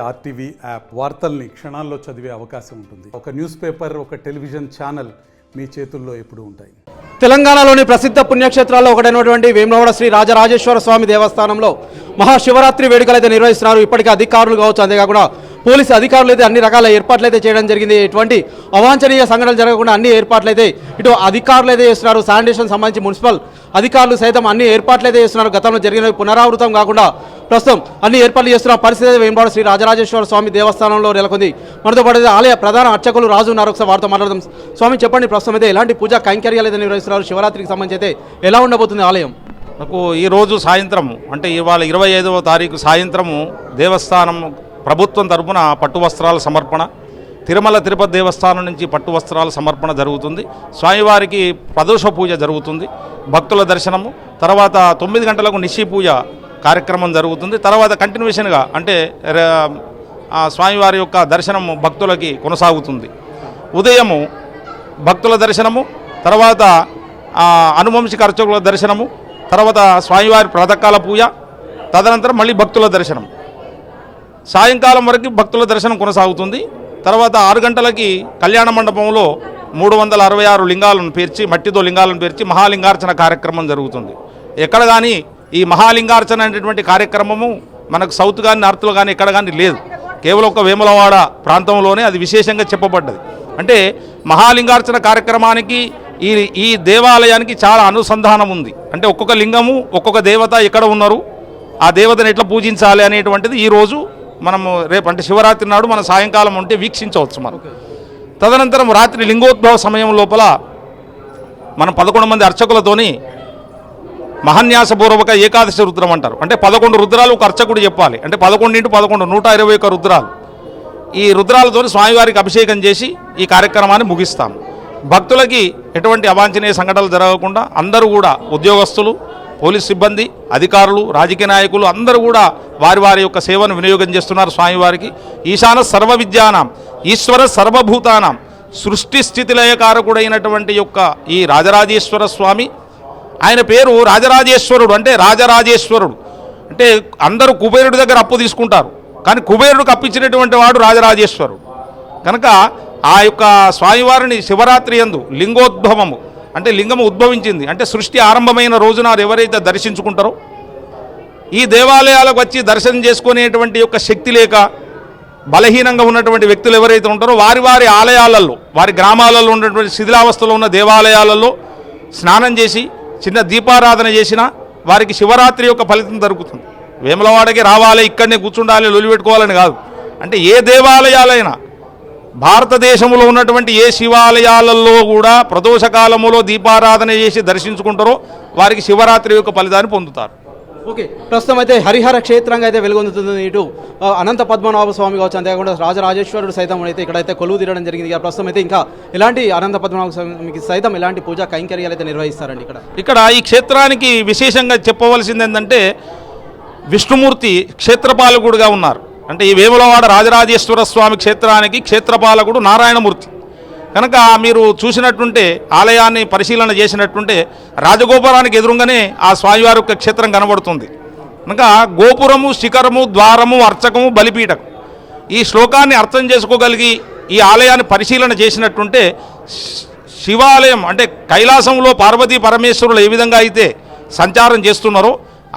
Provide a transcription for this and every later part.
RTV app వార్తల్ని క్షణాల్లో చదివే అవకాశం ఉంటుంది. ఒక న్యూస్ పేపర్, ఒక టెలివిజన్ ఛానల్ మీ చేతుల్లో ఎప్పుడూ ఉంటాయి. తెలంగాణలోని ప్రసిద్ధ పుణ్యక్షేత్రాల్లో ఒకటైనటువంటి వేములవాడ శ్రీ రాజరాజేశ్వర స్వామి దేవస్థానంలో మహాశివరాత్రి వేడుకలు అయితే నిర్వహిస్తున్నారు. ఇప్పటికే అధికారులు కావచ్చు, అంతేకాకుండా పోలీసు అధికారులు అయితే అన్ని రకాల ఏర్పాట్లు అయితే చేయడం జరిగింది. ఎటువంటి అవాంఛనీయ సంఘటనలు జరగకుండా అన్ని ఏర్పాట్లు అయితే ఇటు అధికారులు అయితే చేస్తున్నారు. శానిటేషన్ సంబంధించి మున్సిపల్ అధికారులు సైతం అన్ని ఏర్పాట్లు అయితే చేస్తున్నారు. గతంలో జరిగినవి పునరావృతం కాకుండా ప్రస్తుతం అన్ని ఏర్పాట్లు చేస్తున్న పరిస్థితి వేములవాడ శ్రీ రాజరాజేశ్వర స్వామి దేవస్థానంలో నెలకొంది. మనతో పాటు ఆలయ ప్రధాన అర్చకులు రాజు ఉన్నారు. ఒకసారి వారితో మాట్లాడదాం. స్వామి, చెప్పండి, ప్రస్తుతం అయితే ఎలాంటి పూజా కైంకర్యాలు అయితే నిర్వహిస్తున్నారు? శివరాత్రికి సంబంధించి అయితే ఎలా ఉండబోతుంది ఆలయం? నాకు ఈరోజు సాయంత్రం అంటే ఇవాళ 25వ తారీఖు సాయంత్రము దేవస్థానం ప్రభుత్వం తరపున పట్టు వస్త్రాల సమర్పణ, తిరుమల తిరుపతి దేవస్థానం నుంచి పట్టు వస్త్రాల సమర్పణ జరుగుతుంది. స్వామివారికి ప్రదోష పూజ జరుగుతుంది, భక్తుల దర్శనము, తర్వాత 9 గంటలకు నిశి పూజ కార్యక్రమం జరుగుతుంది. తర్వాత కంటిన్యూషన్గా అంటే స్వామివారి యొక్క దర్శనము భక్తులకి కొనసాగుతుంది. ఉదయము భక్తుల దర్శనము, తర్వాత అనువంశిక అర్చకుల దర్శనము, తర్వాత స్వామివారి ప్రాతకాల పూజ, తదనంతరం మళ్ళీ భక్తుల దర్శనం. సాయంకాలం వరకు భక్తుల దర్శనం కొనసాగుతుంది. తర్వాత 6 గంటలకి కళ్యాణ మండపంలో 366 లింగాలను పేర్చి, మట్టితో లింగాలను పేర్చి మహాలింగార్చన కార్యక్రమం జరుగుతుంది. ఎక్కడ కానీ ఈ మహాలింగార్చన అనేటువంటి కార్యక్రమము మనకు సౌత్ కానీ నార్త్లో కానీ ఎక్కడ కానీ లేదు. కేవలం ఒక వేములవాడ ప్రాంతంలోనే అది విశేషంగా చెప్పబడ్డది. అంటే మహాలింగార్చన కార్యక్రమానికి ఈ దేవాలయానికి చాలా అనుసంధానం ఉంది. అంటే ఒక్కొక్క లింగము, ఒక్కొక్క దేవత ఎక్కడ ఉన్నారు, ఆ దేవతను ఎట్లా పూజించాలి అనేటువంటిది ఈరోజు మనము రేపు అంటే శివరాత్రి నాడు మన సాయంకాలం ఉంటే వీక్షించవచ్చు మనం. తదనంతరం రాత్రి లింగోద్భవ సమయం లోపల మనం 11 మంది అర్చకులతోని మహాన్యాసపూర్వక ఏకాదశి రుద్రం అంటారు. అంటే 11 రుద్రాలు ఒక అర్చకుడు చెప్పాలి. అంటే 11 × 11 121 రుద్రాలు. ఈ రుద్రాలతో స్వామివారికి అభిషేకం చేసి ఈ కార్యక్రమాన్ని ముగిస్తాం. భక్తులకి ఎటువంటి అవాంఛనీయ సంఘటనలు జరగకుండా అందరూ కూడా ఉద్యోగస్తులు, పోలీస్ సిబ్బంది, అధికారులు, రాజకీయ నాయకులు అందరూ కూడా వారి వారి యొక్క సేవను వినియోగం చేస్తున్నారు స్వామివారికి. ఈశాన సర్వ విద్యానాం ఈశ్వర సర్వభూతానాం సృష్టి స్థితి లయకారకుడైనటువంటి యొక్క ఈ రాజరాజేశ్వర స్వామి, ఆయన పేరు రాజరాజేశ్వరుడు. అంటే రాజరాజేశ్వరుడు అంటే అందరూ కుబేరుడి దగ్గర అప్పు తీసుకుంటారు, కానీ కుబేరుడికి అప్పించినటువంటి వాడు రాజరాజేశ్వరుడు. కనుక ఆ యొక్క స్వామివారిని శివరాత్రి యందు లింగోద్భవము అంటే లింగము ఉద్భవించింది అంటే సృష్టి ఆరంభమైన రోజున ఎవరైతే దర్శించుకుంటారో, ఈ దేవాలయాలకు వచ్చి దర్శనం చేసుకునేటువంటి యొక్క శక్తి లేక బలహీనంగా ఉన్నటువంటి వ్యక్తులు ఎవరైతే ఉంటారో వారి వారి ఆలయాలలో, వారి గ్రామాలలో ఉన్నటువంటి శిథిలావస్థలో ఉన్న దేవాలయాలలో స్నానం చేసి చిన్న దీపారాధన చేసినా వారికి శివరాత్రి యొక్క ఫలితం దొరుకుతుంది. వేములవాడకి రావాలి, ఇక్కడనే కూర్చుండాలి, లొలి పెట్టుకోవాలని కాదు. అంటే ఏ దేవాలయాలైనా భారతదేశంలో ఉన్నటువంటి ఏ శివాలయాలలో కూడా ప్రదోషకాలములో దీపారాధన చేసి దర్శించుకుంటారో వారికి శివరాత్రి యొక్క ఫలితాన్ని పొందుతారు. ఓకే, ప్రస్తుతం అయితే హరిహర క్షేత్రంగా అయితే వెలుగొందుతుంది. ఇటు అనంత పద్మనాభ స్వామి కావచ్చు, అంతేకాకుండా రాజరాజేశ్వరుడు సైతం అయితే ఇక్కడైతే కొలువు తీరడం జరిగింది. ప్రస్తుతం అయితే ఇంకా ఎలాంటి అనంత పద్మనాభ స్వామికి సైతం ఎలాంటి పూజా కైంకర్యాలు అయితే నిర్వహిస్తారండి ఇక్కడ ఈ క్షేత్రానికి విశేషంగా చెప్పవలసింది ఏంటంటే విష్ణుమూర్తి క్షేత్రపాలకుడుగా ఉన్నారు. అంటే ఈ వేములవాడ రాజరాజేశ్వర స్వామి క్షేత్రానికి క్షేత్రపాలకుడు నారాయణమూర్తి. కనుక మీరు చూసినట్టుంటే, ఆలయాన్ని పరిశీలన చేసినట్టుంటే రాజగోపురానికి ఎదురుగానే ఆ స్వామివారి యొక్క క్షేత్రం కనబడుతుంది. కనుక గోపురము, శిఖరము, ద్వారము, అర్చకము, బలిపీఠం, ఈ శ్లోకాన్ని అర్థం చేసుకోగలిగి ఈ ఆలయాన్ని పరిశీలన చేసినట్టుంటే శివాలయం అంటే కైలాసంలో పార్వతీ పరమేశ్వరులు ఏ విధంగా అయితే సంచారం చేస్తున్నారో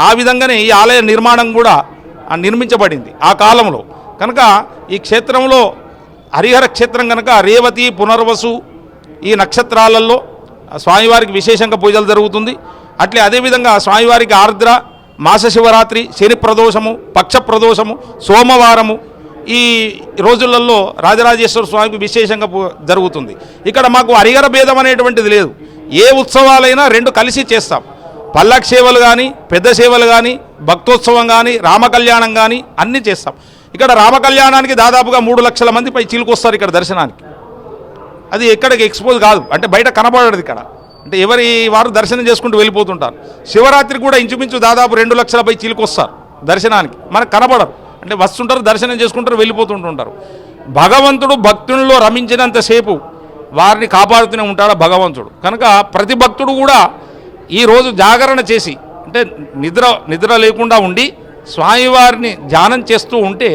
ఆ విధంగానే ఈ ఆలయ నిర్మాణం కూడా నిర్మించబడింది ఆ కాలంలో. కనుక ఈ క్షేత్రంలో హరిహర క్షేత్రం కనుక రేవతి, పునర్వసు ఈ నక్షత్రాలలో స్వామివారికి విశేషంగా పూజలు జరుగుతుంది. అట్లే అదేవిధంగా స్వామివారికి ఆర్ద్ర, మాస శివరాత్రి, శని ప్రదోషము, పక్ష ప్రదోషము, సోమవారము ఈ రోజులలో రాజరాజేశ్వర స్వామికి విశేషంగా జరుగుతుంది. ఇక్కడ మాకు హరిహర భేదం అనేటువంటిది లేదు. ఏ ఉత్సవాలైనా రెండు కలిసి చేస్తాం. పల్లకి సేవలు కానీ, పెద్ద సేవలు కానీ, భక్తోత్సవం కానీ, రామకళ్యాణం కానీ అన్నీ చేస్తాం. ఇక్కడ రామకళ్యాణానికి దాదాపుగా 3 లక్షల మంది పై చీలుకొస్తారు ఇక్కడ దర్శనానికి. అది ఎక్కడికి ఎక్స్పోజ్ కాదు, అంటే బయట కనబడదు ఇక్కడ. అంటే ఎవరి వారు దర్శనం చేసుకుంటూ వెళ్ళిపోతుంటారు. శివరాత్రి కూడా ఇంచుమించు దాదాపు 2 లక్షల పై చీలుకొస్తారు దర్శనానికి, మనకు కనబడరు. అంటే వస్తుంటారు, దర్శనం చేసుకుంటారు, వెళ్ళిపోతుంటుంటారు. భగవంతుడు భక్తుల్లో రమించినంతసేపు వారిని కాపాడుతూనే ఉంటాడు భగవంతుడు. కనుక ప్రతి భక్తుడు కూడా ఈరోజు జాగరణ చేసి అంటే నిద్ర లేకుండా ఉండి స్వామివారిని ధ్యానం చేస్తూ ఉంటే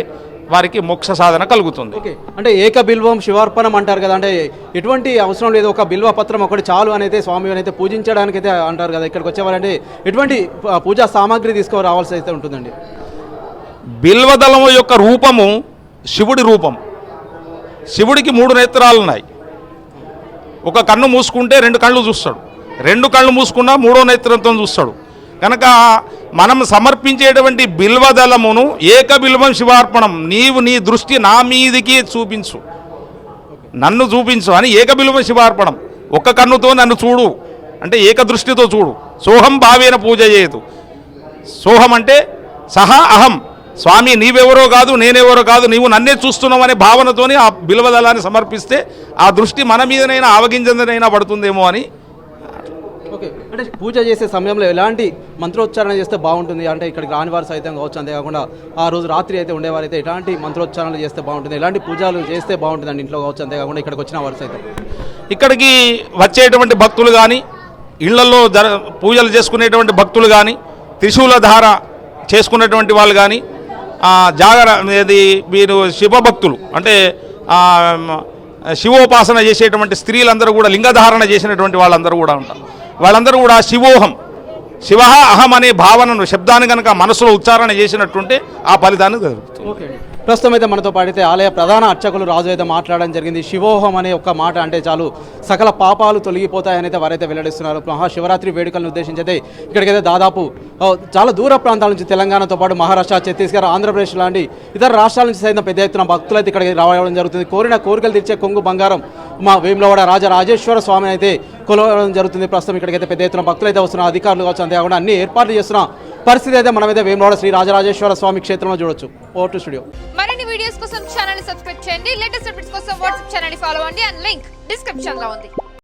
వారికి మోక్ష సాధన కలుగుతుంది. ఓకే, అంటే ఏక బిల్వం శివార్పణం అంటారు కదా, అంటే ఎటువంటి అవసరం లేదు, ఒక బిల్వ పత్రం ఒకటి చాలు అని అయితే స్వామి అయితే పూజించడానికి అయితే అంటారు కదా. ఇక్కడికి వచ్చేవారంటే ఎటువంటి పూజా సామాగ్రి తీసుకురావాల్సి అయితే ఉంటుందండి? బిల్వదళము యొక్క రూపము శివుడి రూపం. శివుడికి 3 నేత్రాలు ఉన్నాయి. ఒక కన్ను మూసుకుంటే 2 కళ్ళు చూస్తాడు, 2 కళ్ళు మూసుకున్నా 3వ నేత్రంతో చూస్తాడు. కనుక మనం సమర్పించేటువంటి బిల్వదళమును ఏక బిల్వం శివార్పణం, నీవు నీ దృష్టి నా మీదికి చూపించు, నన్ను చూపించు అని ఏక బిల్వం శివార్పణం. ఒక్క కన్నుతో నన్ను చూడు అంటే ఏక దృష్టితో చూడు. సోహం భావేన పూజ చేయదు. సోహం అంటే సహా అహం, స్వామి నీవెవరో కాదు నేనెవరో కాదు, నీవు నన్నే చూస్తున్నావు అనే భావనతోని ఆ బిల్వదళాన్ని సమర్పిస్తే ఆ దృష్టి మన మీదనైనా ఆవగింజనైనా పడుతుందేమో అని. ఓకే, అంటే పూజ చేసే సమయంలో ఎలాంటి మంత్రోచ్చారణ చేస్తే బాగుంటుంది? అంటే ఇక్కడికి రాని వారు సైతం కావచ్చు, అంతేకాకుండా ఆ రోజు రాత్రి అయితే ఉండేవారైతే ఎలాంటి మంత్రోచ్చారణలు చేస్తే బాగుంటుంది, ఎలాంటి పూజలు చేస్తే బాగుంటుందండి ఇంట్లో కావచ్చు, అంతేకాకుండా ఇక్కడికి వచ్చిన వారు సైతం? ఇక్కడికి వచ్చేటువంటి భక్తులు కానీ, ఇళ్లలో పూజలు చేసుకునేటువంటి భక్తులు కానీ, త్రిశూల ధార చేసుకునేటువంటి వాళ్ళు కానీ, ఇది వీరు శివభక్తులు అంటే శివోపాసన చేసేటువంటి స్త్రీలందరూ కూడా, లింగధారణ చేసినటువంటి వాళ్ళందరూ కూడా ఉంటారు. వాళ్ళందరూ కూడా శివోహం, శివ అహం అనే భావనను శబ్దాన్ని కనుక మనసులో ఉచ్చారణ చేసినట్టుంటే ఆ ఫలితాన్ని జరుగుతుంది. ఓకే, ప్రస్తుతం అయితే మనతో పాటితే ఆలయ ప్రధాన అర్చకులు రాజు అయితే మాట్లాడడం జరిగింది. శివోహం అనే ఒక్క మాట అంటే చాలు సకల పాపాలు తొలగిపోతాయని అయితే వారైతే వెల్లడిస్తున్నారు. మహాశివరాత్రి వేడుకలను ఉద్దేశించి అయితే ఇక్కడికైతే దాదాపు చాలా దూర ప్రాంతాల నుంచి తెలంగాణతో పాటు మహారాష్ట్ర, ఛత్తీస్గఢ్, ఆంధ్రప్రదేశ్ లాంటి ఇతర రాష్ట్రాల నుంచి సైతం పెద్ద ఎత్తున భక్తులు అయితే ఇక్కడికి రావడం జరుగుతుంది. కోరిన కోరికలు తీర్చే కొంగు బంగారం మా వేములవాడ రాజరాజేశ్వర స్వామిని అయితే కొలవడం జరుగుతుంది. ప్రస్తుతం ఇక్కడికైతే పెద్ద ఎత్తున భక్తులు అయితే వస్తున్నారు, అధికారులు కావచ్చు, అంతేకాకుండా అన్ని ఏర్పాట్లు చేస్తున్న పరిస్థితి అయితే మనమైతే వేములవాడ శ్రీ రాజరాజేశ్వర స్వామి క్షేత్రంలో చూడొచ్చు. Over to studio. మరిన్ని వీడియోస్ కోసం ఛానల్ ని సబ్స్క్రైబ్ చేయండి. లేటెస్ట్ అప్డేట్స్ కోసం వాట్సాప్ ఛానల్ ని ఫాలో అవ్వండి. అండ్ లింక్ డిస్క్రిప్షన్ లో ఉంది.